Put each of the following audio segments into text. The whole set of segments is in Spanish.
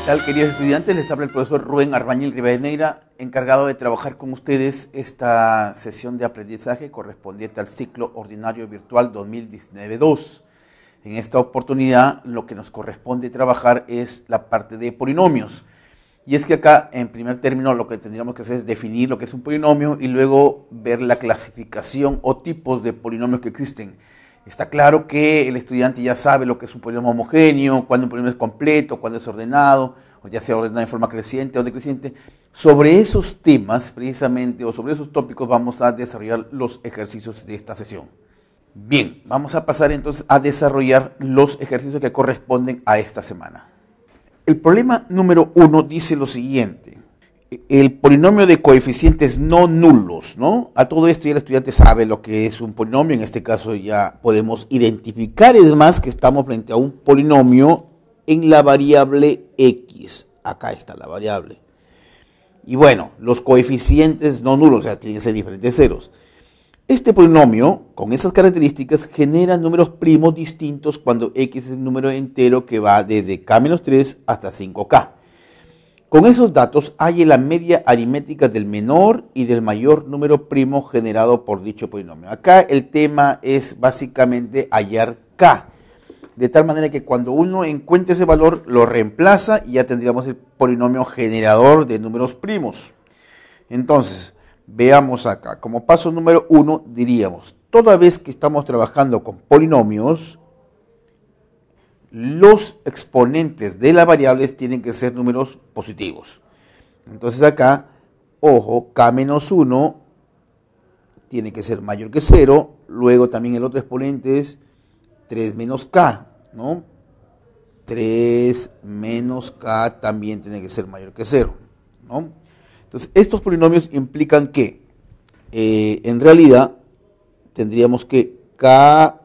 tal, queridos estudiantes? Les habla el profesor Rubén Arbañil Rivadeneira, encargado de trabajar con ustedes esta sesión de aprendizaje correspondiente al ciclo ordinario virtual 2019-2. En esta oportunidad lo que nos corresponde trabajar es la parte de polinomios. Y es que acá, en primer término, lo que tendríamos que hacer es definir lo que es un polinomio y luego ver la clasificación o tipos de polinomios que existen. Está claro que el estudiante ya sabe lo que es un polinomio homogéneo, cuándo un polinomio es completo, cuándo es ordenado, o ya sea ordenado en forma creciente o decreciente. Sobre esos temas, precisamente, o sobre esos tópicos, vamos a desarrollar los ejercicios de esta sesión. Bien, vamos a pasar entonces a desarrollar los ejercicios que corresponden a esta semana. El problema número 1 dice lo siguiente. El polinomio de coeficientes no nulos, ¿no? A todo esto ya el estudiante sabe lo que es un polinomio. En este caso ya podemos identificar, es más, que estamos frente a un polinomio en la variable x. Acá está la variable. Y bueno, los coeficientes no nulos, o sea, tienen que ser diferentes ceros. Este polinomio, con esas características, genera números primos distintos cuando x es un número entero que va desde k-3 hasta 5k. Con esos datos hay la media aritmética del menor y del mayor número primo generado por dicho polinomio. Acá el tema es básicamente hallar k, de tal manera que cuando uno encuentre ese valor lo reemplaza y ya tendríamos el polinomio generador de números primos. Entonces, veamos acá, como paso número 1 diríamos, toda vez que estamos trabajando con polinomios, los exponentes de las variables tienen que ser números positivos. Entonces acá, ojo, k-1 tiene que ser mayor que 0, luego también el otro exponente es 3 menos k, ¿no? 3 menos k también tiene que ser mayor que 0, ¿no? Entonces, estos polinomios implican que, en realidad, tendríamos que k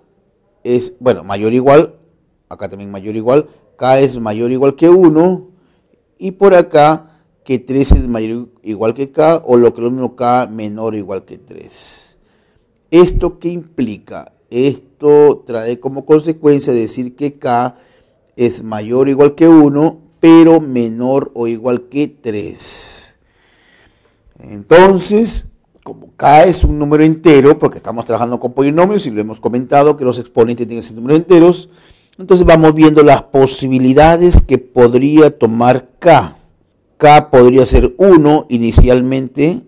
es, bueno, mayor o igual, acá también mayor o igual, k es mayor o igual que 1, y por acá que 3 es mayor o igual que k, o lo que es lo mismo, k menor o igual que 3. ¿Esto qué implica? Esto trae como consecuencia decir que k es mayor o igual que 1, pero menor o igual que 3. Entonces, como k es un número entero, porque estamos trabajando con polinomios y lo hemos comentado que los exponentes tienen que ser números enteros, entonces vamos viendo las posibilidades que podría tomar k. K podría ser 1 inicialmente,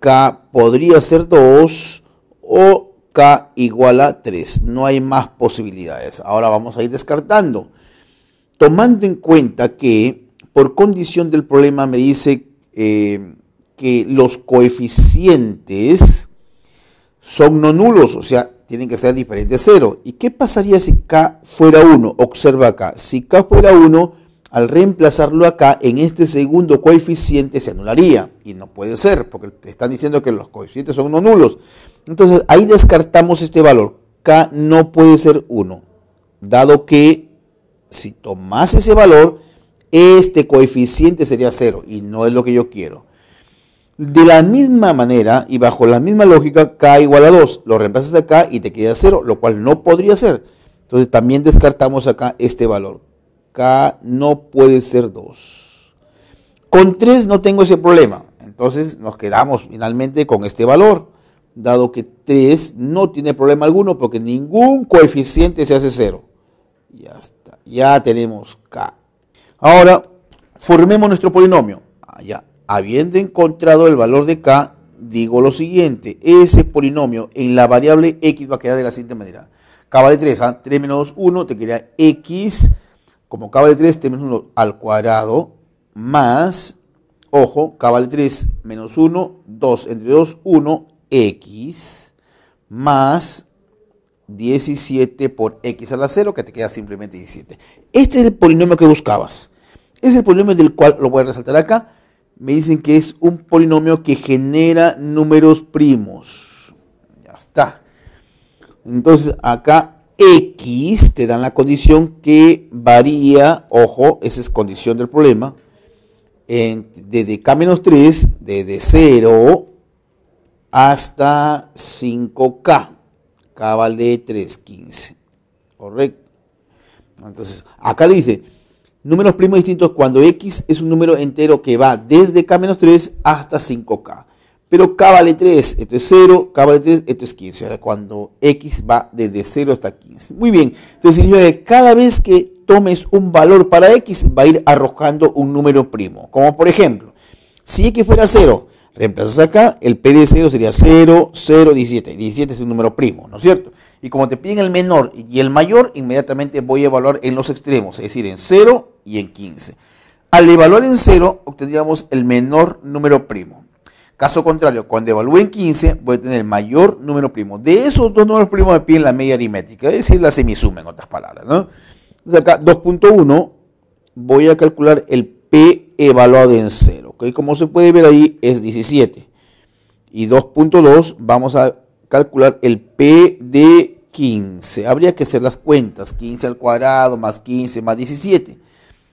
k podría ser 2 o k igual a 3. No hay más posibilidades. Ahora vamos a ir descartando. Tomando en cuenta que por condición del problema me dice que los coeficientes son no nulos, o sea, tienen que ser diferentes de 0. ¿Y qué pasaría si k fuera 1? Observa acá, si k fuera 1, al reemplazarlo acá, en este segundo coeficiente se anularía, y no puede ser, porque te están diciendo que los coeficientes son no nulos. Entonces, ahí descartamos este valor, k no puede ser 1, dado que si tomas ese valor, este coeficiente sería 0, y no es lo que yo quiero. De la misma manera y bajo la misma lógica, k igual a 2, lo reemplazas acá y te queda 0, lo cual no podría ser. Entonces también descartamos acá este valor. K no puede ser 2. Con 3 no tengo ese problema, entonces nos quedamos finalmente con este valor, dado que 3 no tiene problema alguno porque ningún coeficiente se hace 0. Ya está, ya tenemos k. Ahora, formemos nuestro polinomio. Ya. Habiendo encontrado el valor de k, digo lo siguiente, ese polinomio en la variable x va a quedar de la siguiente manera. K vale 3, 3 menos 1 te queda x, como k vale 3, 3 menos 1 al cuadrado, más, ojo, k vale 3 menos 1, 2 entre 2, 1, x, más 17 por x a la 0, que te queda simplemente 17. Este es el polinomio que buscabas. Es el polinomio del cual lo voy a resaltar acá. Me dicen que es un polinomio que genera números primos. Ya está. Entonces acá x te dan la condición que varía, ojo, esa es condición del problema, desde k-3, desde 0 hasta 5k. K vale 3,15. Correcto. Entonces acá le dice Números primos distintos cuando x es un número entero que va desde k-3 hasta 5k. Pero k vale 3, esto es 0, k vale 3, esto es 15. O sea, cuando x va desde 0 hasta 15. Muy bien, entonces significa que cada vez que tomes un valor para x, va a ir arrojando un número primo. Como por ejemplo, si x fuera 0, reemplazas acá, el p de 0 sería 0, 0, 17. 17 es un número primo, ¿no es cierto? Y como te piden el menor y el mayor, inmediatamente voy a evaluar en los extremos, es decir, en 0 y en 15. Al evaluar en 0, obtendríamos el menor número primo. Caso contrario, cuando evalúe en 15, voy a tener el mayor número primo. De esos dos números primos me piden la media aritmética, es decir, la semisuma, en otras palabras, ¿no? Entonces acá, 2.1, voy a calcular el p evaluado en 0. ¿Okay? Como se puede ver ahí, es 17. Y 2.2, vamos a calcular el p de 15. Habría que hacer las cuentas, 15 al cuadrado más 15 más 17.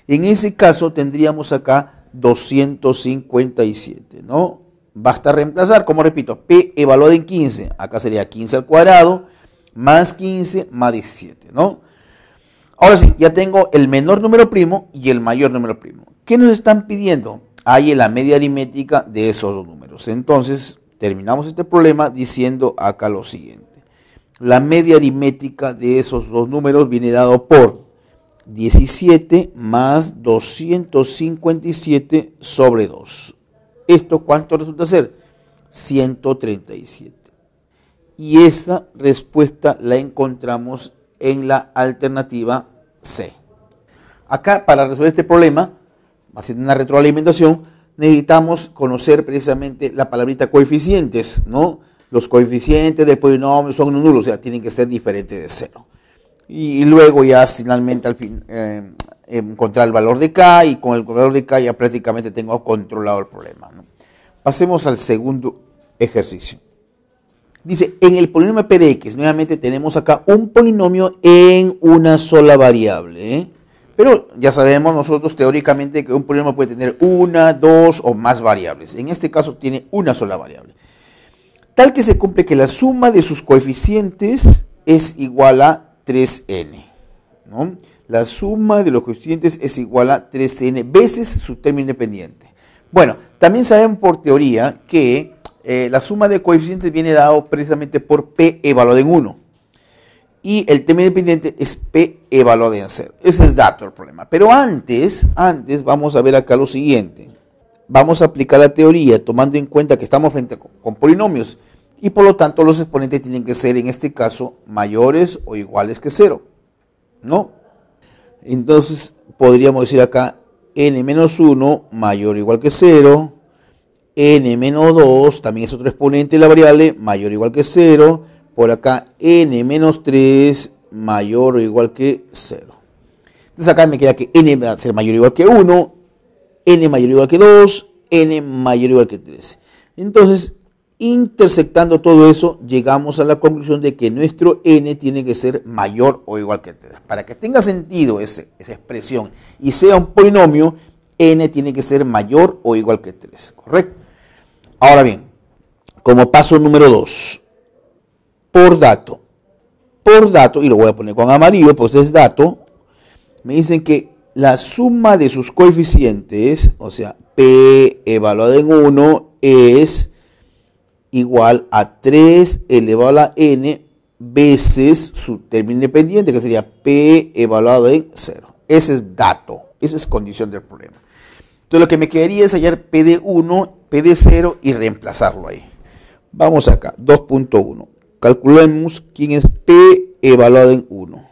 En ese caso tendríamos acá 257, ¿no? Basta reemplazar, como repito, p evaluado en 15. Acá sería 15 al cuadrado más 15 más 17, ¿no? Ahora sí, ya tengo el menor número primo y el mayor número primo. ¿Qué nos están pidiendo? Hay la media aritmética de esos dos números. Entonces, terminamos este problema diciendo acá lo siguiente. La media aritmética de esos dos números viene dado por 17 más 257 sobre 2. ¿Esto cuánto resulta ser? 137. Y esta respuesta la encontramos en la alternativa C. Acá, para resolver este problema, haciendo una retroalimentación, necesitamos conocer precisamente la palabrita coeficientes, ¿no? Los coeficientes del polinomio son nulos, o sea, tienen que ser diferentes de 0. Y luego ya finalmente al fin encontrar el valor de k, y con el valor de k ya prácticamente tengo controlado el problema, ¿no? Pasemos al segundo ejercicio. Dice, en el polinomio p de x, nuevamente tenemos acá un polinomio en una sola variable, ¿eh? Pero ya sabemos nosotros teóricamente que un polinomio puede tener una, dos o más variables. En este caso tiene una sola variable. Tal que se cumple que la suma de sus coeficientes es igual a 3n, ¿no? La suma de los coeficientes es igual a 3n veces su término independiente. Bueno, también sabemos por teoría que la suma de coeficientes viene dado precisamente por p evaluado en 1. Y el término independiente es p evaluado en 0. Ese es dato del problema. Pero antes vamos a ver acá lo siguiente. Vamos a aplicar la teoría tomando en cuenta que estamos frente con polinomios. Y por lo tanto los exponentes tienen que ser en este caso mayores o iguales que 0, ¿no? Entonces podríamos decir acá n-1 mayor o igual que 0. n-2 también es otro exponente de la variable mayor o igual que 0. Por acá n-3 mayor o igual que 0. Entonces acá me queda que n va a ser mayor o igual que 1, n mayor o igual que 2, n mayor o igual que 3. Entonces, intersectando todo eso, llegamos a la conclusión de que nuestro n tiene que ser mayor o igual que 3. Para que tenga sentido esa expresión y sea un polinomio, n tiene que ser mayor o igual que 3, ¿correcto? Ahora bien, como paso número 2, por dato, y lo voy a poner con amarillo, pues es dato, me dicen que la suma de sus coeficientes, o sea, p evaluado en 1 es igual a 3 elevado a la n veces su término independiente, que sería p evaluado en 0. Ese es dato, esa es condición del problema. Entonces lo que me quedaría es hallar p de 1, p de 0 y reemplazarlo ahí. Vamos acá, 2.1. Calculemos quién es p evaluado en 1.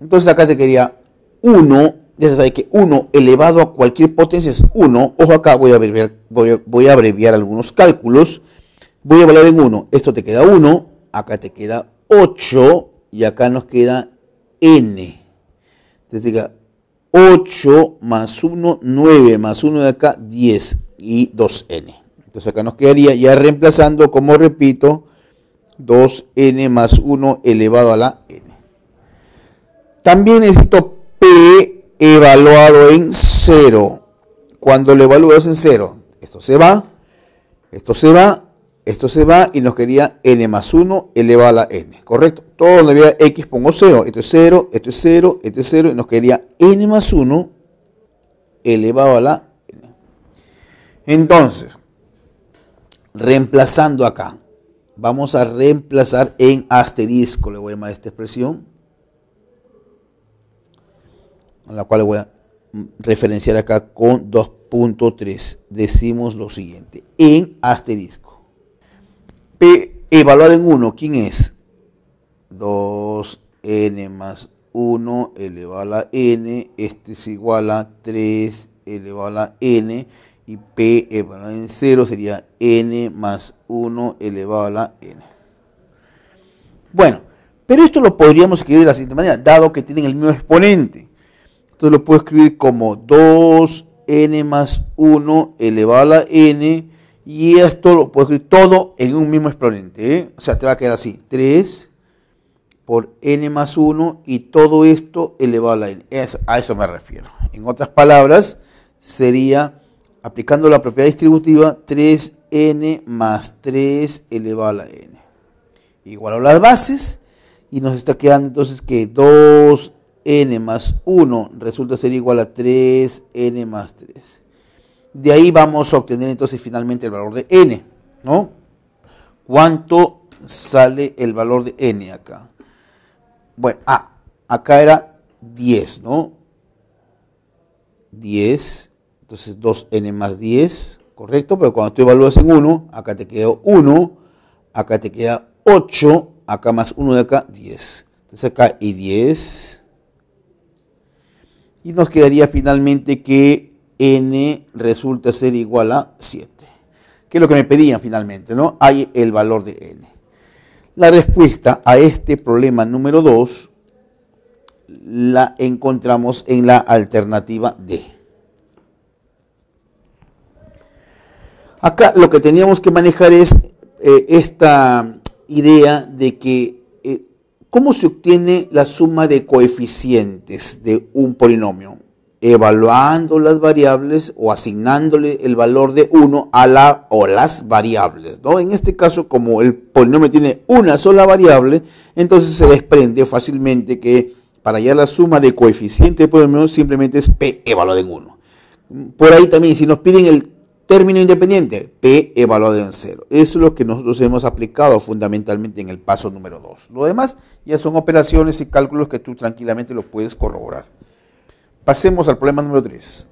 Entonces acá se quería 1, ya se sabe que 1 elevado a cualquier potencia es 1. Ojo acá, voy a abreviar algunos cálculos. Voy a evaluar en 1. Esto te queda 1, acá te queda 8 y acá nos queda n. Entonces diga 8 más 1, 9 más 1 de acá, 10 y 2n. Entonces acá nos quedaría ya reemplazando, como repito, 2n más 1 elevado a la n. También necesito p evaluado en 0. Cuando lo evalúas en 0, esto se va, esto se va, esto se va y nos quedaría n más 1 elevado a la n, ¿correcto? Todo donde había x pongo 0, esto es 0, esto es 0, esto es 0 y nos quedaría n más 1 elevado a la n. Entonces, reemplazando acá, vamos a reemplazar en asterisco, le voy a llamar a esta expresión, a la cual le voy a referenciar acá con 2.3. Decimos lo siguiente, en asterisco. P evaluado en 1, ¿quién es? 2n más 1 elevado a la n, este es igual a 3 elevado a la n, y p evaluado en 0 sería n más 1 elevado a la n. Bueno, pero esto lo podríamos escribir de la siguiente manera, dado que tienen el mismo exponente. Entonces lo puedo escribir como 2n más 1 elevado a la n, y esto lo puedo escribir todo en un mismo exponente, ¿eh? O sea, te va a quedar así, 3 por n más 1 y todo esto elevado a la n. A eso me refiero. En otras palabras, sería, aplicando la propiedad distributiva, 3n más 3 elevado a la n. Igual a las bases, y nos está quedando entonces que 2n más 1 resulta ser igual a 3n más 3. De ahí vamos a obtener entonces finalmente el valor de n, ¿no? ¿Cuánto sale el valor de n acá? Bueno, acá era 10, ¿no? 10, entonces 2n más 10, correcto, pero cuando tú evalúas en 1, acá te queda 1, acá te queda 8, acá más 1 de acá, 10. Entonces acá y 10. Y nos quedaría finalmente que n resulta ser igual a 7. Que es lo que me pedían finalmente, ¿no? Hay el valor de n. La respuesta a este problema número 2 la encontramos en la alternativa D. Acá lo que teníamos que manejar es esta idea de que ¿cómo se obtiene la suma de coeficientes de un polinomio? Evaluando las variables o asignándole el valor de 1 a la o las variables, ¿no? En este caso, como el polinomio tiene una sola variable, entonces se desprende fácilmente que para hallar la suma de coeficientes de polinomio simplemente es p evaluado en 1. Por ahí también, si nos piden el término independiente, p evaluado en 0. Eso es lo que nosotros hemos aplicado fundamentalmente en el paso número 2. Lo demás ya son operaciones y cálculos que tú tranquilamente lo puedes corroborar. Pasemos al problema número 3.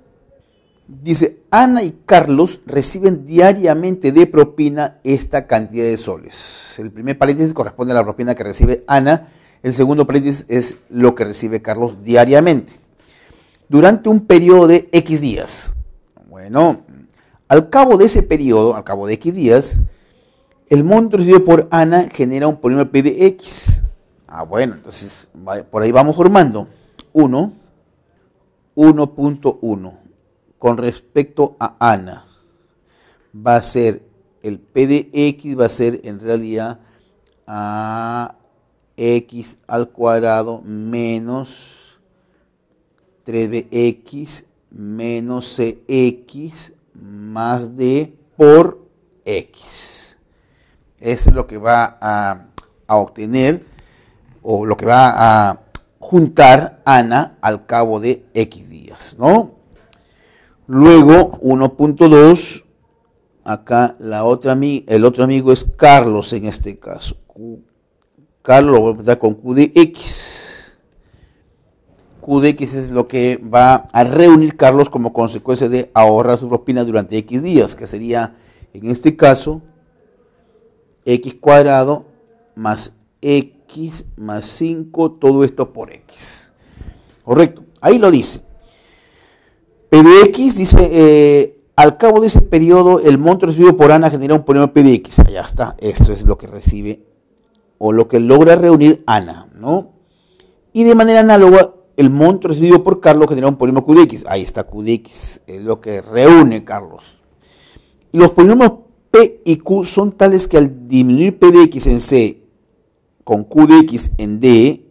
Dice, Ana y Carlos reciben diariamente de propina esta cantidad de soles. El primer paréntesis corresponde a la propina que recibe Ana. El segundo paréntesis es lo que recibe Carlos diariamente. Durante un periodo de X días. Bueno, al cabo de ese periodo, al cabo de X días, el monto recibido por Ana genera un polinomio P de X. Bueno, entonces por ahí vamos formando 1.1 con respecto a Ana va a ser el P de X, va a ser en realidad a X al cuadrado menos 3bx menos cx más d por x. Eso es lo que va a obtener o lo que va a juntar Ana al cabo de X días, ¿no? Luego 1.2, acá el otro amigo es Carlos en este caso. Carlos lo voy a empezar con Q de X. Q de X es lo que va a reunir Carlos como consecuencia de ahorrar su propina durante X días, que sería en este caso X cuadrado más X más 5, todo esto por X. Correcto, ahí lo dice. P de X dice, al cabo de ese periodo, el monto recibido por Ana genera un polinomio P de X. Ya está, esto es lo que recibe o lo que logra reunir Ana, ¿no? Y de manera análoga, el monto recibido por Carlos genera un polinomio Q de X. Ahí está Q de X, es lo que reúne Carlos. Y los polinomios P y Q son tales que al disminuir P de X en C con Q de X en D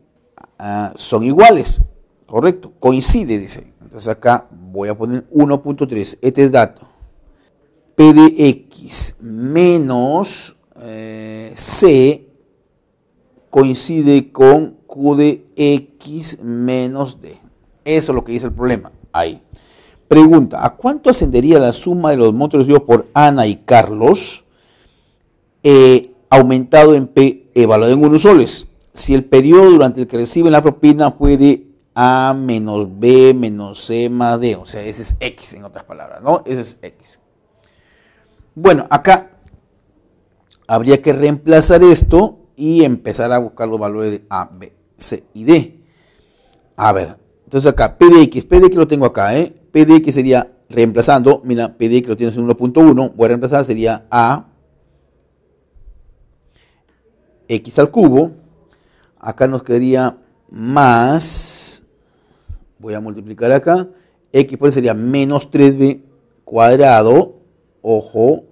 son iguales, correcto, coincide, dice. Entonces acá voy a poner 1.3, este es dato. P de X menos C coincide con Q de X menos D. Eso es lo que dice el problema, ahí. Pregunta, ¿a cuánto ascendería la suma de los montos recibidos por Ana y Carlos aumentado en P evaluado en 1 soles? Si el periodo durante el que reciben la propina fue de A menos B menos C más D, o sea, ese es X en otras palabras, ¿no? Ese es X. Bueno, acá habría que reemplazar esto y empezar a buscar los valores de A, B, C y D. A ver, entonces acá, P de X lo tengo acá, P de X sería, reemplazando, mira, P de X lo tienes en 1.1, voy a reemplazar, sería A X al cubo, acá nos quedaría más, voy a multiplicar acá, X por sería menos 3B cuadrado, ojo,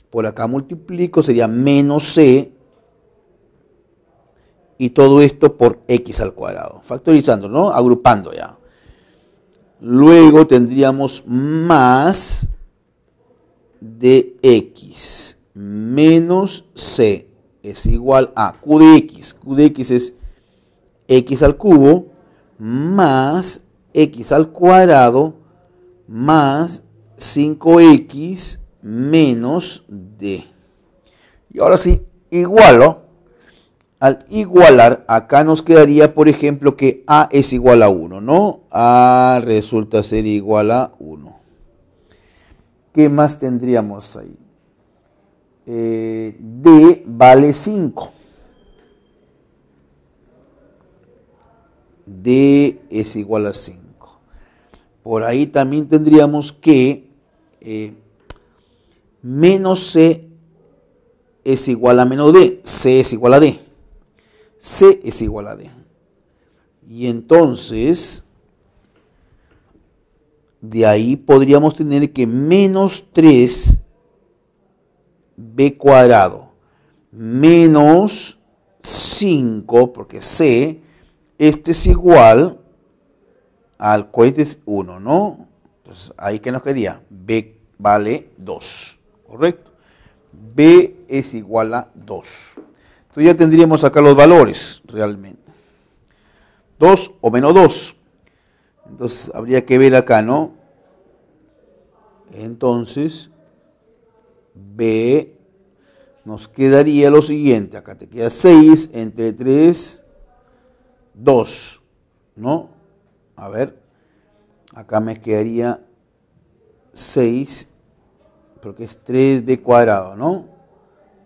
por acá multiplico, sería menos C, y todo esto por X al cuadrado, factorizando, ¿no? Agrupando ya. Luego tendríamos más de X menos C es igual a Q de X. Q de X es X al cubo más X al cuadrado más 5X menos D. Y ahora sí, igualo. Al igualar, acá nos quedaría, por ejemplo, que A es igual a 1, ¿no? A resulta ser igual a 1. ¿Qué más tendríamos ahí? D vale 5. D es igual a 5. Por ahí también tendríamos que menos C es igual a menos D. C es igual a D. C es igual a D. Y entonces, de ahí podríamos tener que menos 3B cuadrado menos 5, porque C, este es igual al cohete es 1, ¿no? Entonces, ahí que nos quedaría, B vale 2, ¿correcto? B es igual a 2. Entonces ya tendríamos acá los valores realmente. 2 o menos 2. Entonces habría que ver acá, ¿no? Entonces, B nos quedaría lo siguiente. Acá te queda 6 entre 3, 2, ¿no? A ver, acá me quedaría 6, porque es 3B cuadrado, ¿no?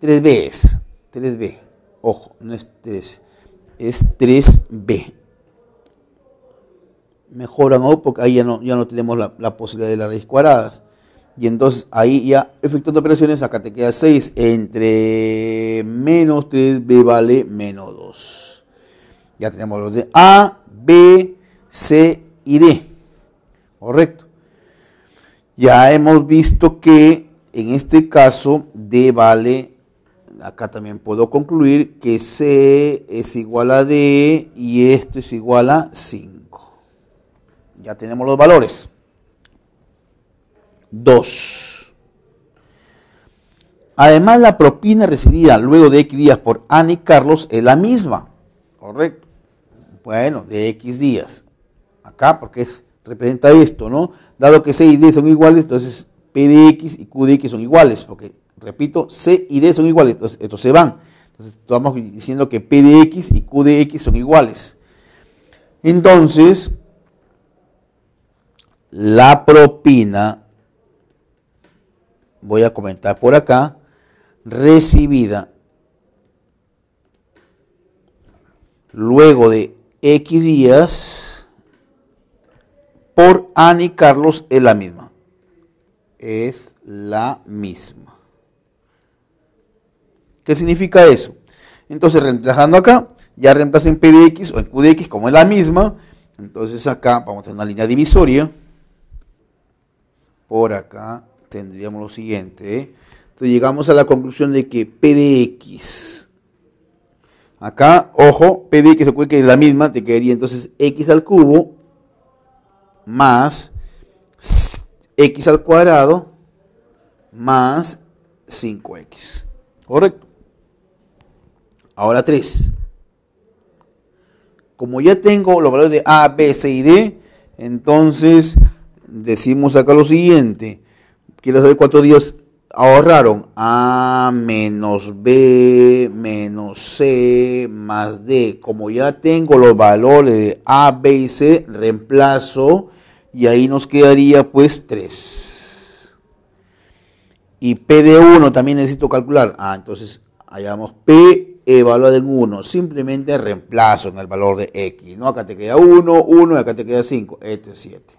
3B es, 3B. Ojo, no es 3, es 3B. Mejora, ¿no? Porque ahí ya no tenemos la posibilidad de las raíces cuadradas. Y entonces ahí ya efectuando operaciones, acá te queda 6 entre menos 3B vale menos 2. Ya tenemos los de A, B, C y D. Correcto. Ya hemos visto que en este caso D vale, acá también puedo concluir que C es igual a D y esto es igual a 5. Ya tenemos los valores. 2. Además, la propina recibida luego de X días por Ana y Carlos es la misma. Correcto. Bueno, de X días. Acá porque representa esto, ¿no? Dado que C y D son iguales, entonces P de X y Q de X son iguales, porque, repito, C y D son iguales, entonces estos se van. Entonces estamos diciendo que P de X y Q de X son iguales. Entonces, la propina, voy a comentar por acá, recibida luego de X días por Ana y Carlos es la misma. Es la misma. ¿Qué significa eso? Entonces, reemplazando acá, ya reemplazo en P de X o en Q de X como es la misma. Entonces acá vamos a tener una línea divisoria. Por acá tendríamos lo siguiente. Entonces llegamos a la conclusión de que P de X. Acá, ojo, P de X o Q de X es la misma. Te quedaría entonces X al cubo más X al cuadrado más 5X. ¿Correcto? Ahora 3. Como ya tengo los valores de A, B, C y D, entonces decimos acá lo siguiente. Quiero saber cuántos días ahorraron. A menos B menos C más D. Como ya tengo los valores de A, B y C, reemplazo y ahí nos quedaría pues 3. Y P de 1 también necesito calcular. Entonces hallamos P evaluado en 1. Simplemente reemplazo en el valor de X. ¿No? Acá te queda 1, 1 y acá te queda 5. Este es 7.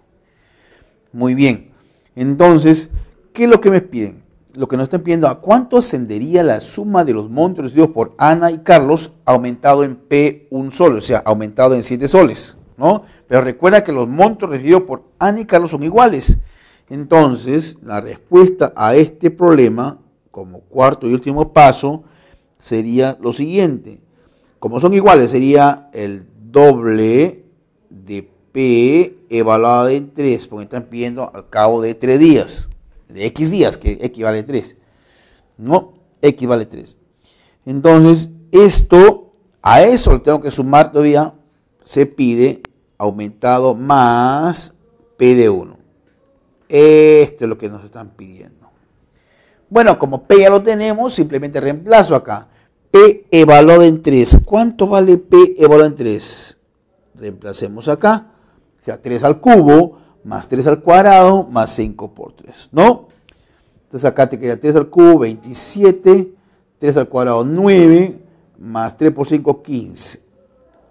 Muy bien. Entonces, ¿qué es lo que me piden? Lo que nos están pidiendo, ¿a cuánto ascendería la suma de los montos recibidos por Ana y Carlos aumentado en P un sol? O sea, aumentado en 7 soles, ¿no? Pero recuerda que los montos recibidos por Ana y Carlos son iguales. Entonces, la respuesta a este problema, como cuarto y último paso, sería lo siguiente. Como son iguales, sería el doble de P evaluado en 3, porque están pidiendo al cabo de 3 días. De X días, que X vale 3. ¿No? X vale 3. Entonces, a eso le tengo que sumar todavía, se pide aumentado más P de 1. Esto es lo que nos están pidiendo. Bueno, como P ya lo tenemos, simplemente reemplazo acá. P evaluado en 3. ¿Cuánto vale P evaluado en 3? Reemplacemos acá. O sea, 3 al cubo más 3 al cuadrado más 5 por 3, ¿no? Entonces acá te queda 3 al cubo, 27, 3 al cuadrado, 9, más 3 por 5, 15.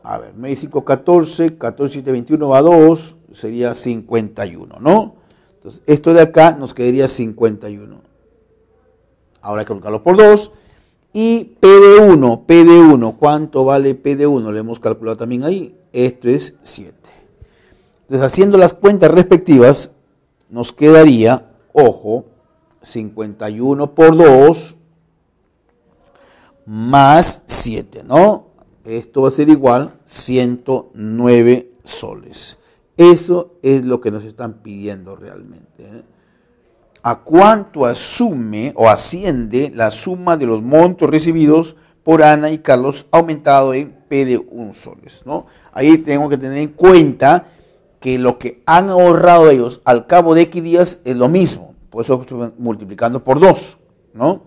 A ver, 9 y 5, 14, 14, 7, 21 va 2, sería 51, ¿no? Entonces, esto de acá nos quedaría 51. Ahora hay que multiplicarlo por 2. Y P de 1, ¿cuánto vale P de 1? Le hemos calculado también ahí. Esto es 7. Entonces, haciendo las cuentas respectivas, nos quedaría, ojo, 51 por 2 más 7, ¿no? Esto va a ser igual 109 soles. Eso es lo que nos están pidiendo realmente, ¿eh? ¿A cuánto asume o asciende la suma de los montos recibidos por Ana y Carlos aumentado en P de 1 soles, ¿no? Ahí tengo que tener en cuenta que lo que han ahorrado ellos al cabo de X días es lo mismo, por eso estoy multiplicando por 2, ¿no?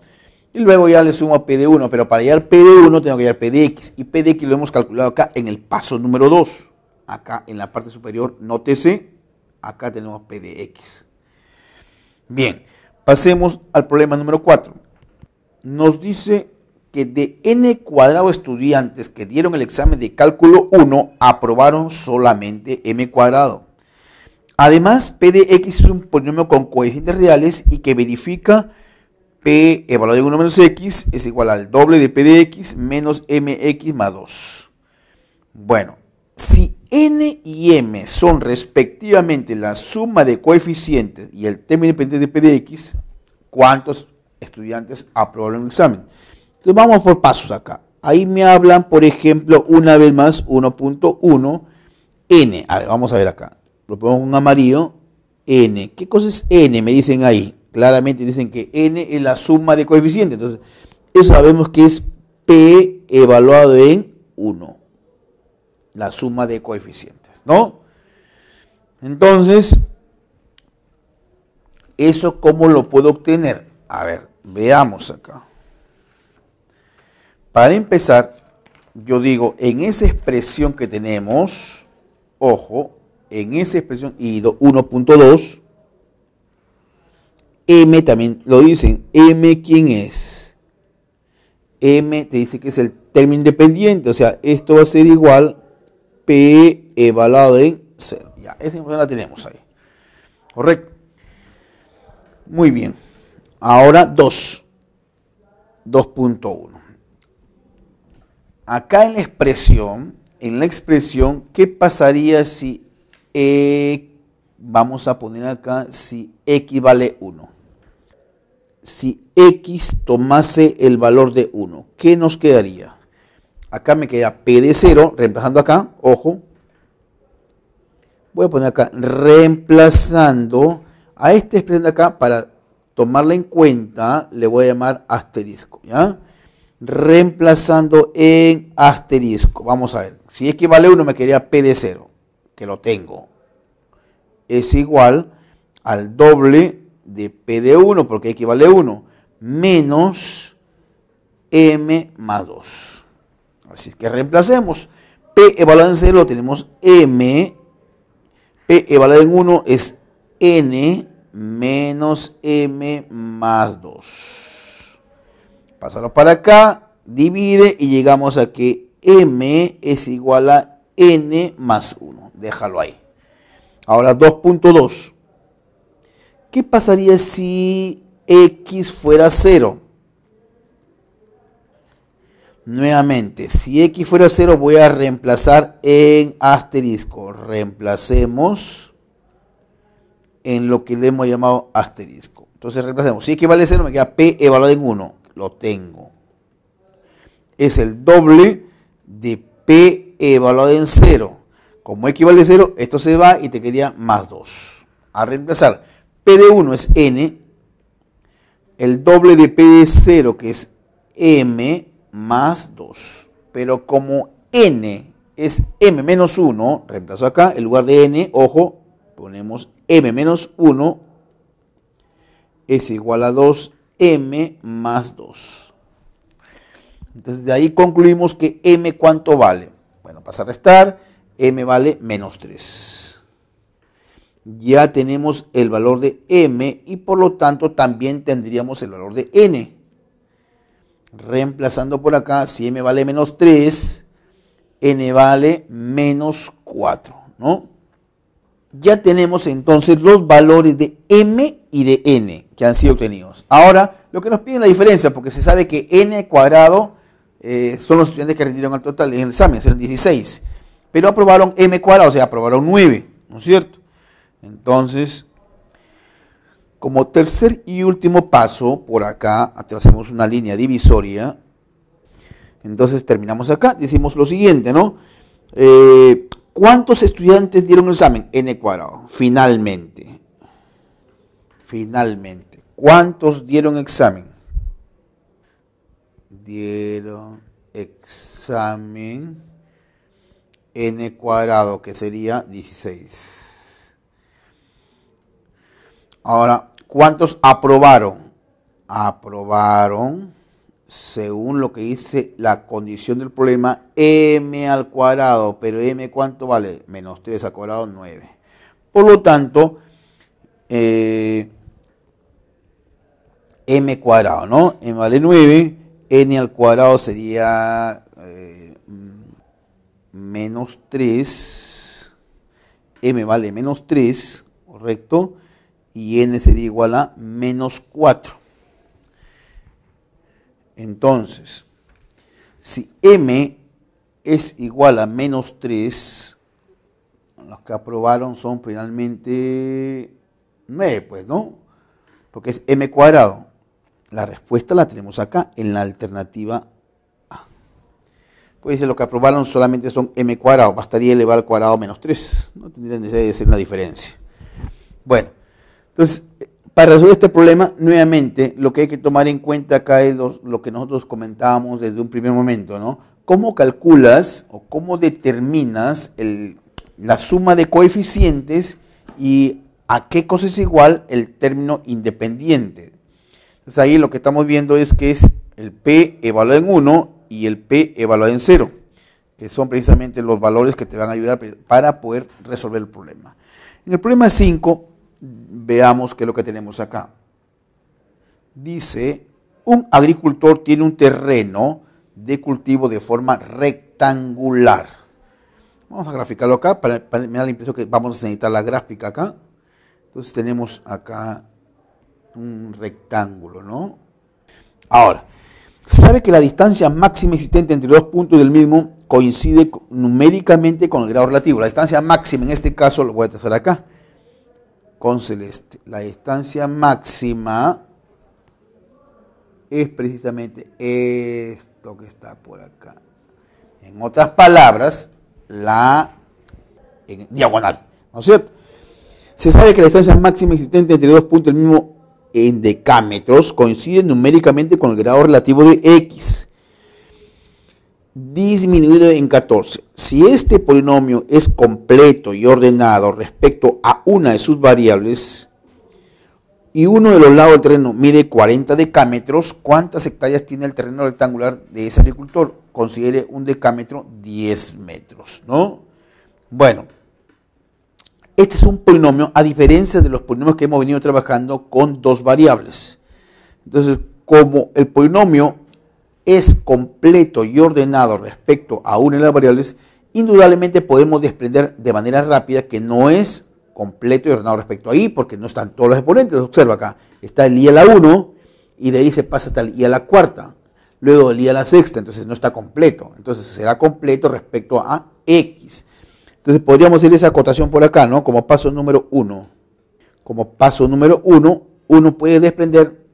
Y luego ya le sumo P de 1, pero para hallar P de 1 tengo que hallar P de X, y P de X lo hemos calculado acá en el paso número 2, acá en la parte superior, nótese, acá tenemos P de X. Bien, pasemos al problema número 4. Nos dice que de n cuadrado estudiantes que dieron el examen de cálculo 1, aprobaron solamente m cuadrado. Además, P de X es un polinomio con coeficientes reales y que verifica P evaluado en 1 menos X es igual al doble de P de X menos MX más 2. Bueno, si n y m son respectivamente la suma de coeficientes y el término independiente de P de X, ¿cuántos estudiantes aprobaron el examen? Entonces vamos por pasos acá. Ahí me hablan, por ejemplo, una vez más 1.1, n. A ver, vamos a ver acá. Lo pongo en amarillo, n. ¿Qué cosa es n? Me dicen ahí. Claramente dicen que n es la suma de coeficientes. Entonces, eso sabemos que es P evaluado en 1. La suma de coeficientes, ¿no? Entonces, ¿eso cómo lo puedo obtener? A ver, veamos acá. Para empezar, yo digo, en esa expresión que tenemos, ojo, en esa expresión y 1.2, m también lo dicen. M, ¿quién es? M te dice que es el término independiente, o sea, esto va a ser igual P evaluado en 0. Ya, esa información la tenemos ahí. ¿Correcto? Muy bien. Ahora 2.1. Acá en la expresión, ¿qué pasaría si vamos a poner acá si X vale 1? Si X tomase el valor de 1, ¿qué nos quedaría? Acá me queda P de 0, reemplazando acá, ojo. Voy a poner acá, reemplazando a esta expresión de acá, para tomarla en cuenta, le voy a llamar asterisco, ¿ya? Reemplazando en asterisco. Vamos a ver, si X vale 1, me quedaría P de 0, que lo tengo. Es igual, al doble de P de 1, porque X vale 1, menos M más 2. Así es que reemplacemos. P evaluado en 0 tenemos M, P evaluado en 1 es N menos M más 2. Pásalo para acá, divide y llegamos a que M es igual a N más 1. Déjalo ahí. Ahora 2.2. ¿Qué pasaría si X fuera 0? Nuevamente, si X fuera 0 voy a reemplazar en asterisco. Reemplacemos en lo que le hemos llamado asterisco. Entonces reemplacemos. Si X vale 0 me queda P evaluado en 1. Lo tengo. Es el doble de P evaluado en 0. Como X vale 0, esto se va y te quedaría más 2. A reemplazar. P de 1 es N. El doble de P de 0 que es M más 2. Pero como N es M menos 1, reemplazo acá, en lugar de N, ojo, ponemos M menos 1 es igual a 2M más 2. Entonces de ahí concluimos que M ¿cuánto vale? Bueno, pasa a restar, M vale menos 3. Ya tenemos el valor de M y por lo tanto también tendríamos el valor de N. Reemplazando por acá, si M vale menos 3, N vale menos 4, ¿no? Ya tenemos entonces los valores de M y de N que han sido obtenidos. Ahora, lo que nos piden la diferencia, porque se sabe que N cuadrado son los estudiantes que rindieron al total en el examen, serán 16. Pero aprobaron M cuadrado, o sea, aprobaron 9, ¿no es cierto? Entonces, como tercer y último paso, por acá hacemos una línea divisoria. Entonces terminamos acá, decimos lo siguiente, ¿no? ¿Cuántos estudiantes dieron el examen? N cuadrado, finalmente. Finalmente. ¿Cuántos dieron examen? Dieron examen N cuadrado, que sería 16. Ahora, ¿cuántos aprobaron? Aprobaron, según lo que dice la condición del problema, M al cuadrado, pero M ¿cuánto vale? Menos 3 al cuadrado, 9. Por lo tanto, M cuadrado, ¿no? M vale 9, N al cuadrado sería menos 3, M vale menos 3, ¿correcto? Y N sería igual a menos 4. Entonces, si M es igual a menos 3, los que aprobaron son finalmente 9, pues, ¿no? Porque es M cuadrado. La respuesta la tenemos acá, en la alternativa A. Pues lo que aprobaron solamente son M cuadrado, bastaría elevar al cuadrado menos 3. No tendría necesidad de hacer una diferencia. Bueno. Entonces, para resolver este problema, nuevamente, lo que hay que tomar en cuenta acá es lo que nosotros comentábamos desde un primer momento, ¿no? ¿Cómo calculas o cómo determinas la suma de coeficientes y a qué cosa es igual el término independiente? Entonces ahí lo que estamos viendo es que es el P evaluado en 1 y el P evaluado en 0, que son precisamente los valores que te van a ayudar para poder resolver el problema. En el problema 5, veamos qué es lo que tenemos acá. Dice, un agricultor tiene un terreno de cultivo de forma rectangular. Vamos a graficarlo acá, me da la impresión que vamos a necesitar la gráfica acá. Entonces tenemos acá un rectángulo, ¿no? Ahora, sabe que la distancia máxima existente entre dos puntos del mismo coincide numéricamente con el grado relativo. La distancia máxima en este caso, lo voy a trazar acá, con celeste. La distancia máxima es precisamente esto que está por acá. En otras palabras, en diagonal, ¿no es cierto? Se sabe que la distancia máxima existente entre dos puntos del mismo en decámetros coincide numéricamente con el grado relativo de X, disminuido en 14. Si este polinomio es completo y ordenado respecto a una de sus variables, y uno de los lados del terreno mide 40 decámetros, ¿cuántas hectáreas tiene el terreno rectangular de ese agricultor? Considere un decámetro 10 metros, ¿no? Bueno, este es un polinomio, a diferencia de los polinomios que hemos venido trabajando con dos variables. Entonces, como el polinomio es completo y ordenado respecto a una de las variables, indudablemente podemos desprender de manera rápida que no es completo y ordenado respecto a i, porque no están todos los exponentes. Observa acá, está el i a la 1 y de ahí se pasa hasta el i a la cuarta, luego el i a la sexta, entonces no está completo. Entonces será completo respecto a x. Entonces podríamos hacer esa acotación por acá, ¿no? Como paso número 1. Como paso número 1, uno puede desprender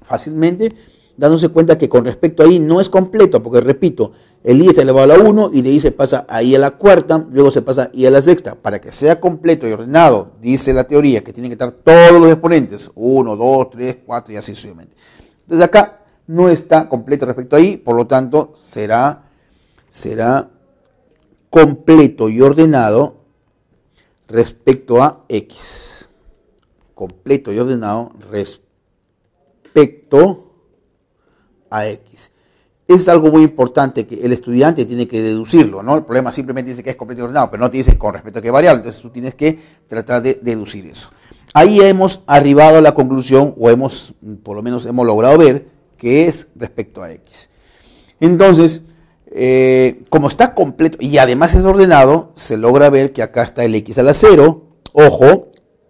fácilmente, dándose cuenta que con respecto a i no es completo, porque repito, el i está elevado a la 1 y de ahí se pasa a i a la cuarta, luego se pasa a i a la sexta. Para que sea completo y ordenado, dice la teoría que tienen que estar todos los exponentes, 1, 2, 3, 4 y así sucesivamente. Entonces acá no está completo respecto a i, por lo tanto será completo y ordenado respecto a x. Completo y ordenado respecto a x. Es algo muy importante que el estudiante tiene que deducirlo, ¿no? El problema simplemente dice que es completo y ordenado, pero no te dice con respecto a qué variable, entonces tú tienes que tratar de deducir eso. Ahí hemos arribado a la conclusión, o por lo menos hemos logrado ver, que es respecto a x. Entonces, como está completo y además es ordenado, se logra ver que acá está el x a la 0, ojo,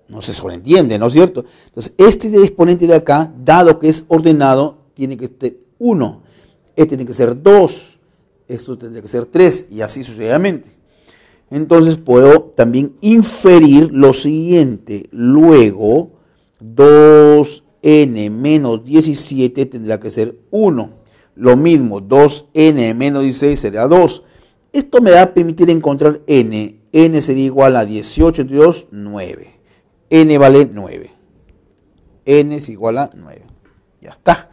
no se sobreentiende, ¿no es cierto? Entonces, este exponente de acá, dado que es ordenado, tiene que ser 1, este tiene que ser 2, esto tendría que ser 3 y así sucesivamente. Entonces puedo también inferir lo siguiente, luego 2n menos 17 tendrá que ser 1, lo mismo 2n menos 16 será 2. Esto me va a permitir encontrar n sería igual a 18 entre 2, 9, n vale 9, n es igual a 9, ya está.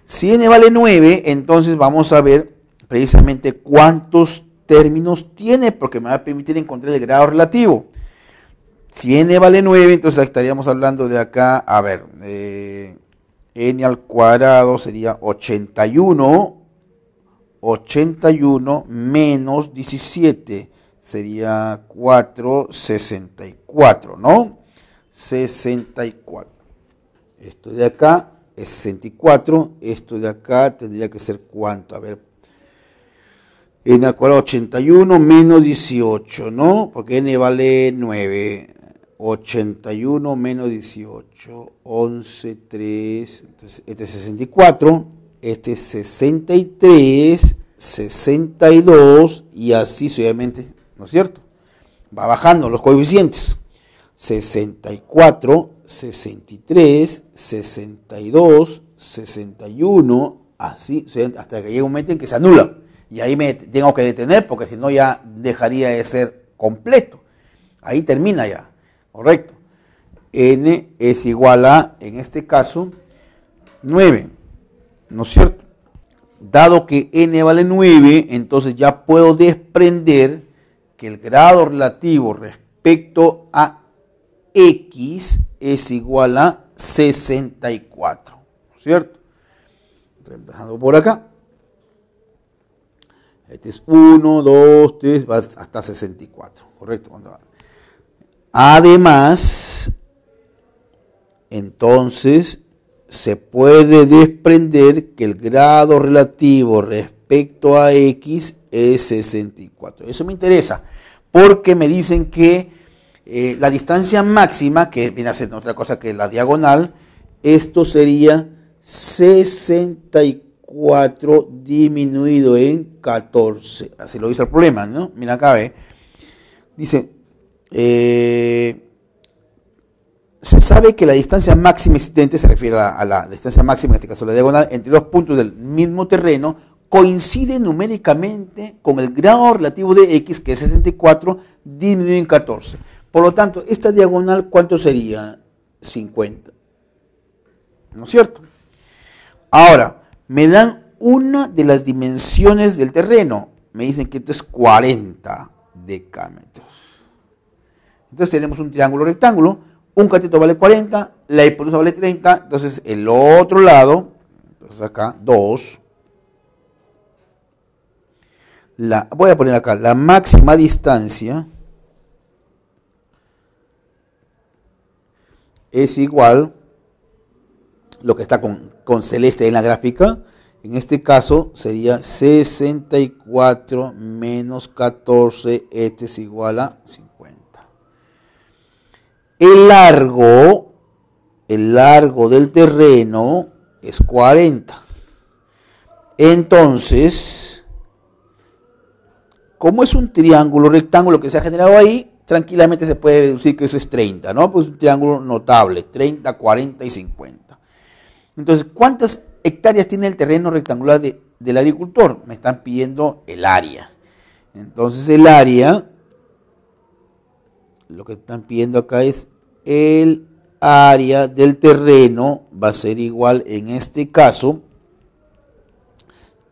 Si n vale 9, entonces vamos a ver precisamente cuántos términos tiene, porque me va a permitir encontrar el grado relativo. Si n vale 9, entonces estaríamos hablando de acá, a ver, n al cuadrado sería 81 menos 17, sería 64, ¿no? 64. Esto de acá es 64, esto de acá tendría que ser ¿cuánto? A ver, n al cuadrado 81 menos 18, ¿no? Porque n vale 9, 81 menos 18, 11, 3, entonces este es 64, este es 63, 62 y así sucesivamente, ¿no es cierto? Va bajando los coeficientes, 64, 63, 62, 61, así, hasta que llega un momento en que se anula. Y ahí me tengo que detener porque si no ya dejaría de ser completo. Ahí termina ya, correcto. N es igual a, en este caso, 9, ¿no es cierto? Dado que n vale 9, entonces ya puedo desprender que el grado relativo respecto a x es igual a 64, ¿no es cierto? Reemplazando por acá. Este es 1, 2, 3, va hasta 64, ¿correcto? Además, entonces, se puede desprender que el grado relativo respecto a x es 64. Eso me interesa, porque me dicen que la distancia máxima, que viene a ser otra cosa que la diagonal, esto sería 64 disminuido en 14. Así lo dice el problema, ¿no? Mira acá, ve. Dice, se sabe que la distancia máxima existente, se refiere a la distancia máxima, en este caso la diagonal, entre dos puntos del mismo terreno, coincide numéricamente con el grado relativo de x, que es 64, disminuido en 14. Por lo tanto, esta diagonal, ¿cuánto sería? 50. ¿No es cierto? Ahora, me dan una de las dimensiones del terreno. Me dicen que esto es 40 decámetros. Entonces tenemos un triángulo rectángulo. un cateto vale 40, la hipotenusa vale 30, entonces el otro lado, entonces acá 2, voy a poner acá la máxima distancia es igual, lo que está con celeste en la gráfica, en este caso sería 64 menos 14, este es igual a 50. El largo del terreno es 40. Entonces, como es un triángulo rectángulo que se ha generado ahí, tranquilamente se puede deducir que eso es 30, ¿no? Pues un triángulo notable, 30, 40 y 50. Entonces, ¿cuántas hectáreas tiene el terreno rectangular del agricultor? Me están pidiendo el área. Entonces, el área, lo que están pidiendo acá es el área del terreno, va a ser igual, en este caso,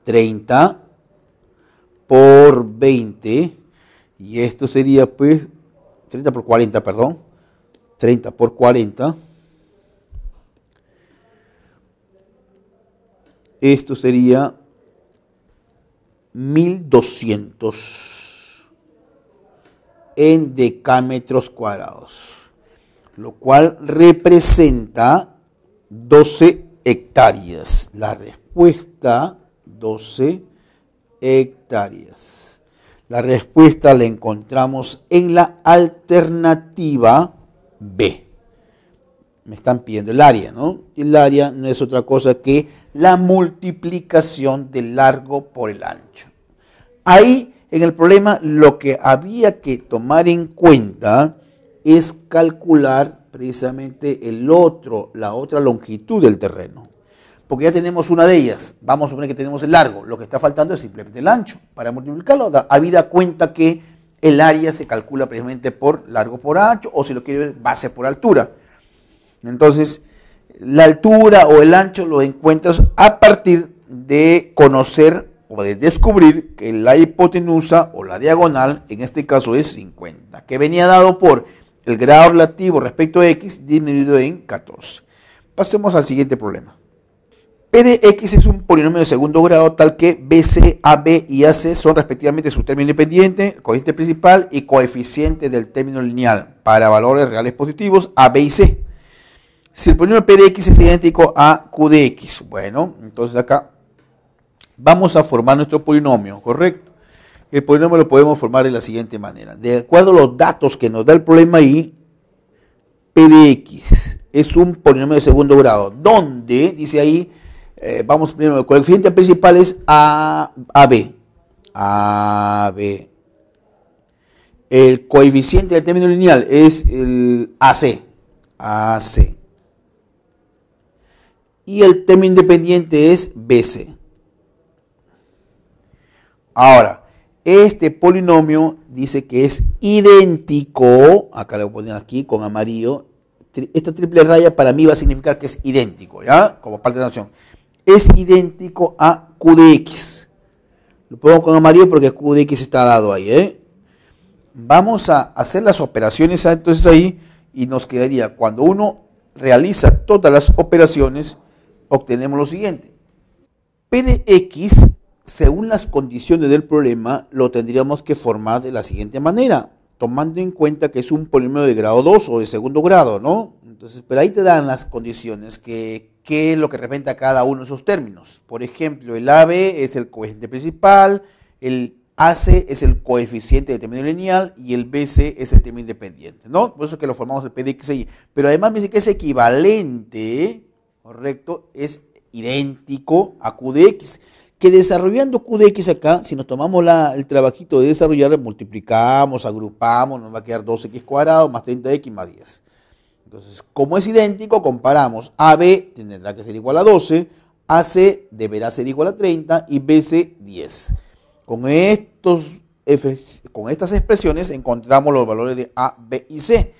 30 por 20, y esto sería pues 30 por 40, perdón, 30 por 40, esto sería 1200 en decámetros cuadrados, lo cual representa 12 hectáreas. La respuesta, 12 hectáreas. La respuesta la encontramos en la alternativa B. Me están pidiendo el área, ¿no? El área no es otra cosa que la multiplicación del largo por el ancho. Ahí, en el problema, lo que había que tomar en cuenta es calcular precisamente la otra longitud del terreno. Porque ya tenemos una de ellas, vamos a suponer que tenemos el largo, lo que está faltando es simplemente el ancho. Para multiplicarlo, habida cuenta que el área se calcula precisamente por largo por ancho, o si lo quiere ver, base por altura. Entonces, la altura o el ancho lo encuentras a partir de conocer o de descubrir que la hipotenusa o la diagonal, en este caso es 50, que venía dado por el grado relativo respecto a x disminuido en 14. Pasemos al siguiente problema. P de x es un polinomio de segundo grado tal que BC, AB y AC son respectivamente su término independiente, coeficiente principal y coeficiente del término lineal para valores reales positivos A, B y C. Si el polinomio P de x es idéntico a Q de x, bueno, entonces acá vamos a formar nuestro polinomio, ¿correcto? El polinomio lo podemos formar de la siguiente manera. De acuerdo a los datos que nos da el problema ahí, P de x es un polinomio de segundo grado, donde, dice ahí, vamos primero, el coeficiente principal es AB. El coeficiente del término lineal es el AC. Y el término independiente es BC. Ahora, este polinomio dice que es idéntico, acá lo voy a poner aquí con amarillo, esta triple raya para mí va a significar que es idéntico, ¿ya? Como parte de la noción. Es idéntico a Q de x. Lo pongo con amarillo porque Q de x está dado ahí, ¿eh? Vamos a hacer las operaciones entonces ahí y nos quedaría, cuando uno realiza todas las operaciones, obtenemos lo siguiente. P de x, según las condiciones del problema, lo tendríamos que formar de la siguiente manera, tomando en cuenta que es un polinomio de grado 2 o de segundo grado, ¿no? Entonces, pero ahí te dan las condiciones, qué es lo que representa cada uno de esos términos. Por ejemplo, el AB es el coeficiente principal, el AC es el coeficiente del término lineal y el BC es el término independiente, ¿no? Por eso es que lo formamos el P de x ahí. Pero además me dice que es equivalente, correcto, es idéntico a Q de x. Que desarrollando Q de x acá, si nos tomamos el trabajito de desarrollar, multiplicamos, agrupamos, nos va a quedar 2x cuadrado más 30x más 10. Entonces, como es idéntico, comparamos AB tendrá que ser igual a 12, AC deberá ser igual a 30 y BC 10. Con estas expresiones encontramos los valores de A, B y C,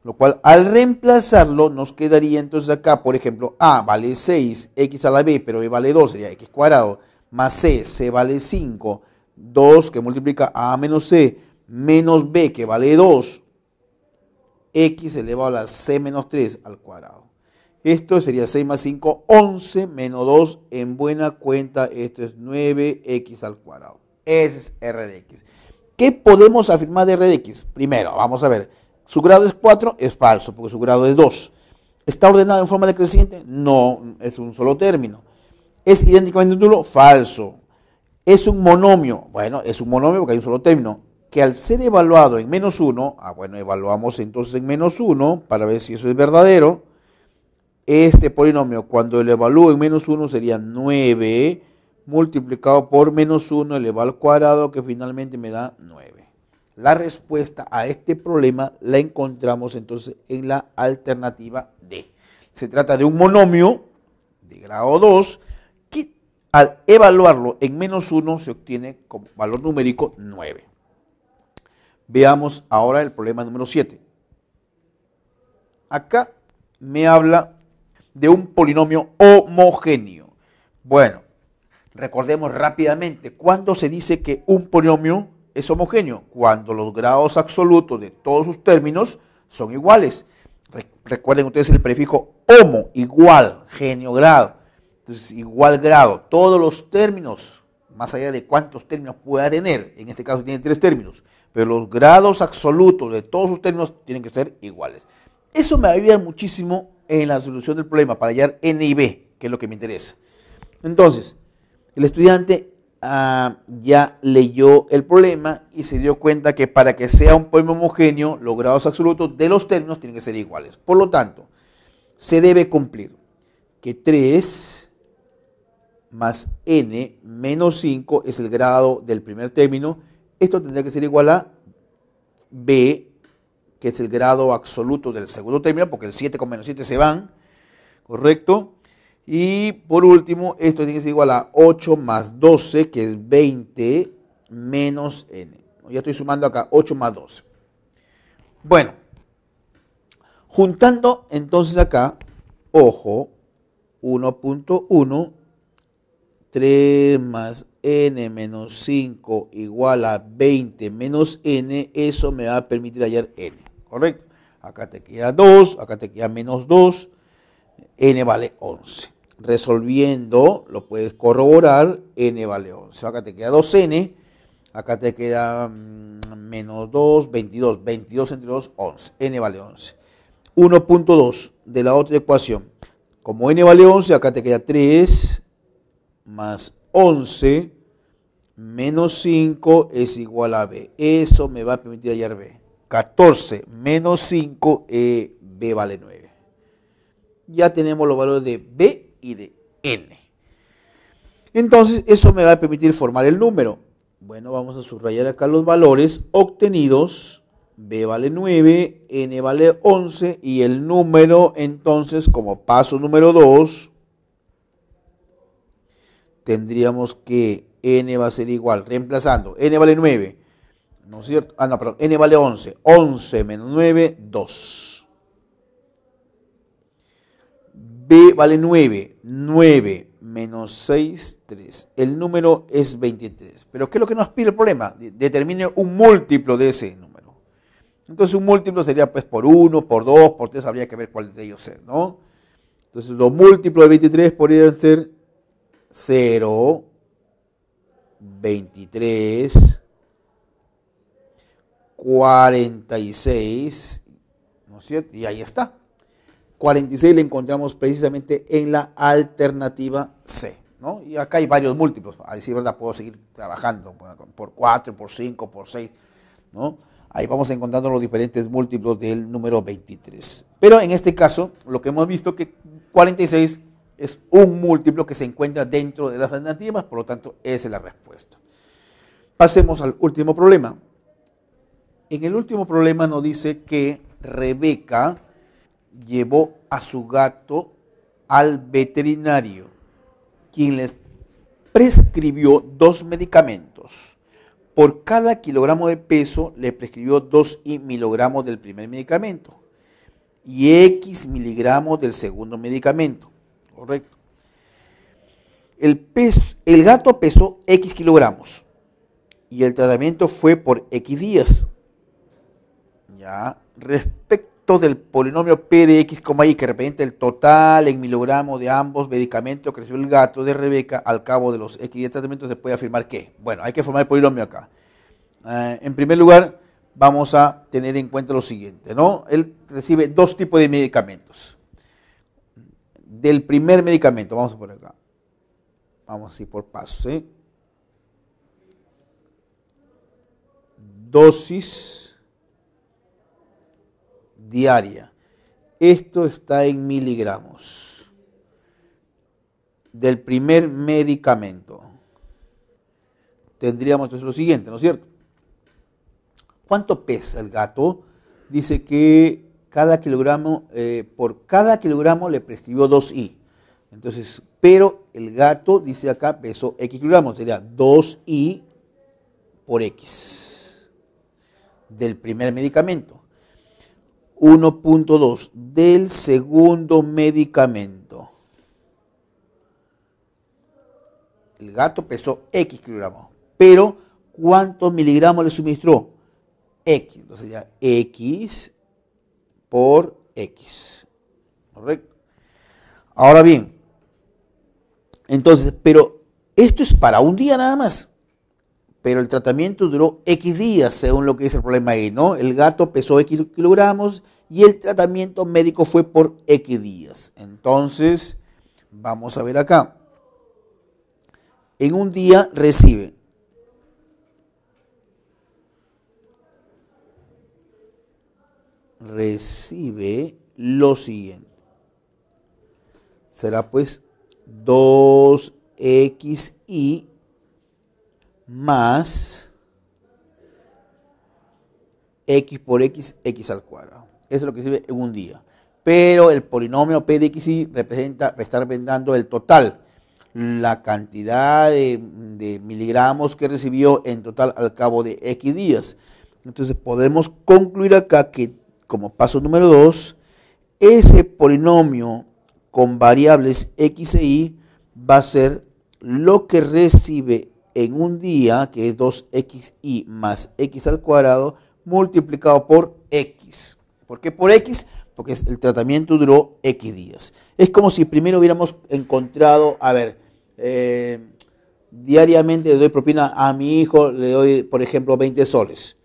lo cual al reemplazarlo nos quedaría entonces acá, por ejemplo, A vale 6, X a la B, pero B vale 2, sería X cuadrado, más C vale 5, 2 que multiplica A menos C, menos B que vale 2, x elevado a la c menos 3 al cuadrado. Esto sería 6 más 5, 11 menos 2. En buena cuenta, esto es 9x al cuadrado. Ese es r de x. ¿Qué podemos afirmar de r de x? Primero, vamos a ver. Su grado es 4, es falso, porque su grado es 2. ¿Está ordenado en forma decreciente? No, es un solo término. ¿Es idénticamente nulo? Falso. ¿Es un monomio? Bueno, es un monomio porque hay un solo término. Que al ser evaluado en menos 1, bueno, evaluamos entonces en menos 1 para ver si eso es verdadero. Este polinomio, cuando lo evalúo en menos 1, sería 9 multiplicado por menos 1 elevado al cuadrado, que finalmente me da 9. La respuesta a este problema la encontramos entonces en la alternativa D. Se trata de un monomio de grado 2 que al evaluarlo en menos 1 se obtiene como valor numérico 9. Veamos ahora el problema número 7. Acá me habla de un polinomio homogéneo. Bueno, recordemos rápidamente, ¿cuándo se dice que un polinomio es homogéneo? Cuando los grados absolutos de todos sus términos son iguales. Recuerden ustedes el prefijo homo, igual, genio, grado. Entonces, igual grado, todos los términos, más allá de cuántos términos pueda tener, en este caso tiene 3 términos, pero los grados absolutos de todos sus términos tienen que ser iguales. Eso me va a ayudar muchísimo en la solución del problema para hallar n y b, que es lo que me interesa. Entonces, el estudiante ya leyó el problema y se dio cuenta que para que sea un polinomio homogéneo, los grados absolutos de los términos tienen que ser iguales. Por lo tanto, se debe cumplir que 3 más n menos 5 es el grado del primer término. Esto tendría que ser igual a b, que es el grado absoluto del segundo término, porque el 7 con menos 7 se van, ¿correcto? Y por último, esto tiene que ser igual a 8 más 12, que es 20 menos n. Ya estoy sumando acá 8 más 12. Bueno, juntando entonces acá, ojo, 1.1, 3 más n menos 5 igual a 20 menos n, eso me va a permitir hallar n, ¿correcto? Acá te queda 2, acá te queda menos 2, n vale 11. Resolviendo, lo puedes corroborar, n vale 11. Acá te queda 2n, acá te queda menos 2, 22, 22 entre 2, 11, n vale 11. 1.2 de la otra ecuación, como n vale 11, acá te queda 3 más 11 menos 5 es igual a b. Eso me va a permitir hallar b. 14 menos 5, b vale 9. Ya tenemos los valores de b y de n. Entonces, eso me va a permitir formar el número. Bueno, vamos a subrayar acá los valores obtenidos. B vale 9, n vale 11 y el número, entonces, como paso número 2, tendríamos que n va a ser igual, reemplazando, n vale 9, ¿no es cierto? No, perdón, n vale 11, 11 menos 9, 2. B vale 9, 9 menos 6, 3. El número es 23. Pero ¿qué es lo que nos pide el problema? Determine un múltiplo de ese número. Entonces un múltiplo sería pues por 1, por 2, por 3, habría que ver cuál de ellos es, ¿no? Entonces los múltiplos de 23 podrían ser 0, 23, 46, ¿no es cierto? Y ahí está. 46 le encontramos precisamente en la alternativa C, ¿no? Y acá hay varios múltiplos, a decir verdad, puedo seguir trabajando por 4, por 5, por 6, ¿no? Ahí vamos encontrando los diferentes múltiplos del número 23. Pero en este caso, lo que hemos visto es que 46 es un múltiplo que se encuentra dentro de las alternativas, por lo tanto, esa es la respuesta. Pasemos al último problema. En el último problema nos dice que Rebeca llevó a su gato al veterinario, quien les prescribió 2 medicamentos. Por cada kilogramo de peso le prescribió 2 miligramos del primer medicamento y X miligramos del segundo medicamento. Correcto. El gato pesó X kilogramos y el tratamiento fue por X días. Ya, respecto producto del polinomio P de X, Y, que representa el total en miligramos de ambos medicamentos que recibió el gato de Rebeca al cabo de los X días de tratamiento, se puede afirmar que, bueno, hay que formar el polinomio acá. En primer lugar, vamos a tener en cuenta lo siguiente, ¿no? Él recibe dos tipos de medicamentos. Del primer medicamento, vamos a poner acá. Vamos así por pasos, ¿sí? Dosis diaria. Esto está en miligramos. Del primer medicamento. Tendríamos entonces lo siguiente, ¿no es cierto? ¿Cuánto pesa el gato? Dice que cada kilogramo, por cada kilogramo le prescribió 2I. Entonces, pero el gato, dice acá, pesó X kilogramos, sería 2I por X del primer medicamento. 1.2 del segundo medicamento. El gato pesó X kilogramos, pero ¿cuántos miligramos le suministró? X, entonces ya X por X, ¿correcto? Ahora bien, entonces, pero esto es para un día nada más, pero el tratamiento duró X días, según lo que dice el problema ahí, ¿no? El gato pesó X kilogramos y el tratamiento médico fue por X días. Entonces, vamos a ver acá. En un día recibe lo siguiente. Será pues 2xi más x por x, x al cuadrado. Eso es lo que sirve en un día. Pero el polinomio P de xi representa, está representando el total, la cantidad de miligramos que recibió en total al cabo de x días. Entonces podemos concluir acá que, como paso número 2, ese polinomio con variables x e y va a ser lo que recibe en un día, que es 2xi más x al cuadrado, multiplicado por x. ¿Por qué por x? Porque el tratamiento duró x días. Es como si primero hubiéramos encontrado, a ver, diariamente le doy propina a mi hijo, le doy, por ejemplo, 20 soles.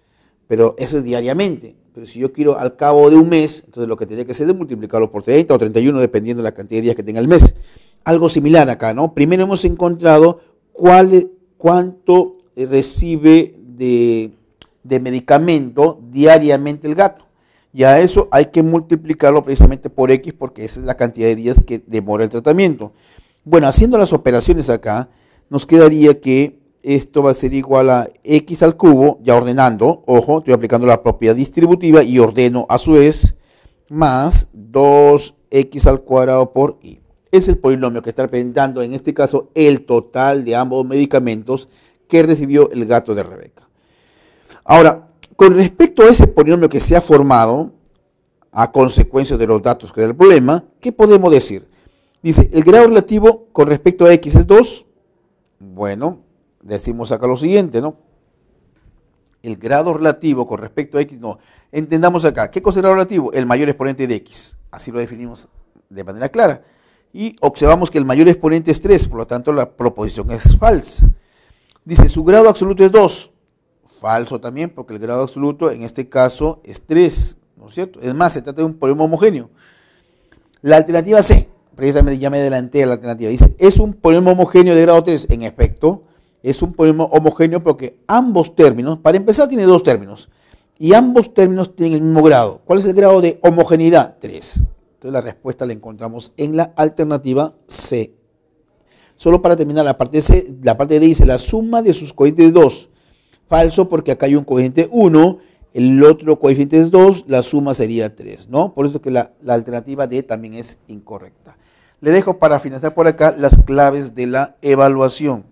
Pero eso es diariamente. Pero si yo quiero al cabo de un mes, entonces lo que tendría que hacer es multiplicarlo por 30 o 31, dependiendo de la cantidad de días que tenga el mes. Algo similar acá, ¿no? Primero hemos encontrado cuánto recibe de medicamento diariamente el gato. Y a eso hay que multiplicarlo precisamente por X, porque esa es la cantidad de días que demora el tratamiento. Bueno, haciendo las operaciones acá, nos quedaría que esto va a ser igual a X al cubo, ya ordenando, ojo, estoy aplicando la propiedad distributiva y ordeno a su vez, más 2x al cuadrado por y. Es el polinomio que está representando en este caso el total de ambos medicamentos que recibió el gato de Rebeca. Ahora, con respecto a ese polinomio que se ha formado a consecuencia de los datos que da el problema, ¿qué podemos decir? Dice, el grado relativo con respecto a x es 2. Bueno, decimos acá lo siguiente, ¿no? El grado relativo con respecto a x, no. Entendamos acá, ¿qué cosa es el grado relativo? El mayor exponente de x. Así lo definimos de manera clara. Y observamos que el mayor exponente es 3, por lo tanto la proposición es falsa. Dice, su grado absoluto es 2. Falso también, porque el grado absoluto en este caso es 3, ¿no es cierto? Es más, se trata de un polinomio homogéneo. La alternativa C, precisamente ya me adelanté a la alternativa, dice, es un polinomio homogéneo de grado 3. En efecto, es un polinomio homogéneo porque ambos términos, para empezar tiene dos términos, y ambos términos tienen el mismo grado. ¿Cuál es el grado de homogeneidad? 3. Entonces la respuesta la encontramos en la alternativa C. Solo para terminar la parte C, la parte D dice la suma de sus coeficientes 2. Falso, porque acá hay un coeficiente 1, el otro coeficiente es 2, la suma sería 3, ¿no? Por eso que la alternativa D también es incorrecta. Le dejo para finalizar por acá las claves de la evaluación.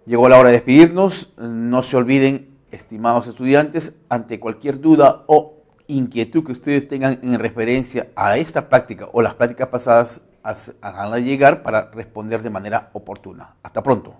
Llegó la hora de despedirnos. No se olviden, estimados estudiantes, ante cualquier duda o inquietud que ustedes tengan en referencia a esta práctica o las prácticas pasadas, háganla llegar para responder de manera oportuna. Hasta pronto.